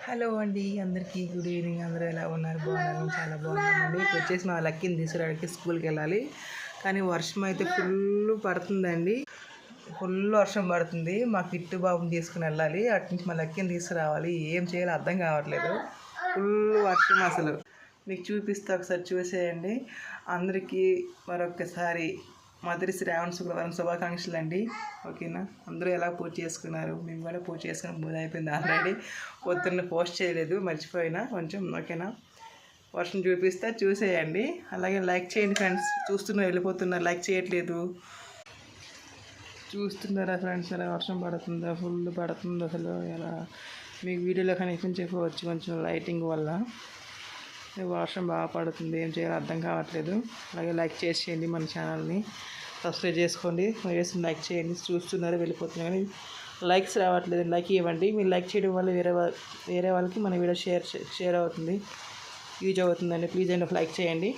Hello అండి, అందరికీ good evening. అందరూ ఎలా ఉన్నారు? బాగున్నారు? చాలా బాగున్నామండి. ఇప్పుడు వచ్చేసి మా లక్కీని తీసుకురావడానికి స్కూల్కి వెళ్ళాలి, కానీ వర్షం అయితే ఫుల్ పడుతుందండి. ఫుల్ వర్షం పడుతుంది. మా కిట్టు బాబుని తీసుకుని వెళ్ళాలి, అటు నుంచి మా లక్కీని తీసుకురావాలి. ఏం చేయాలో అర్థం కావట్లేదు. ఫుల్ వర్షం అసలు. మీకు చూపిస్తే ఒకసారి చూసేయండి. అందరికీ మరొకసారి మదర్ శ్రావణ శుక్రవారం శుభాకాంక్షలు అండి. ఓకేనా? అందరూ ఎలా పూజ చేసుకున్నారు? మేము కూడా పూజ చేసుకుని పూజ అయిపోయింది ఆల్రెడీ. పొద్దున్న పోస్ట్ చేయలేదు, మర్చిపోయినా కొంచెం. ఓకేనా? వర్షం చూపిస్తే చూసేయండి. అలాగే లైక్ చేయండి ఫ్రెండ్స్. చూస్తున్నారు, వెళ్ళిపోతున్నారు, లైక్ చేయట్లేదు. చూస్తున్నారా ఫ్రెండ్స్? ఎలా వర్షం పడుతుందా? ఫుల్ పడుతుంది అసలు. ఎలా మీకు వీడియోలో కనిపించకపోవచ్చు కొంచెం లైటింగ్ వల్ల. వర్షం బాగా పడుతుంది, ఏం చేయాలో అర్థం కావట్లేదు. అలాగే లైక్ చేసేయండి, మన ఛానల్ని సబ్స్క్రైబ్ చేసుకోండి. వేసి లైక్ చేయండి. చూస్తున్నారు, వెళ్ళిపోతున్నారు, కానీ లైక్స్ రావట్లేదు. లైక్ ఇవ్వండి. మీరు లైక్ చేయడం వల్ల వేరే వాళ్ళకి మన వీడియో షేర్ అవుతుంది, యూజ్ అవుతుందండి. ప్లీజ్ అండి, లైక్ చేయండి.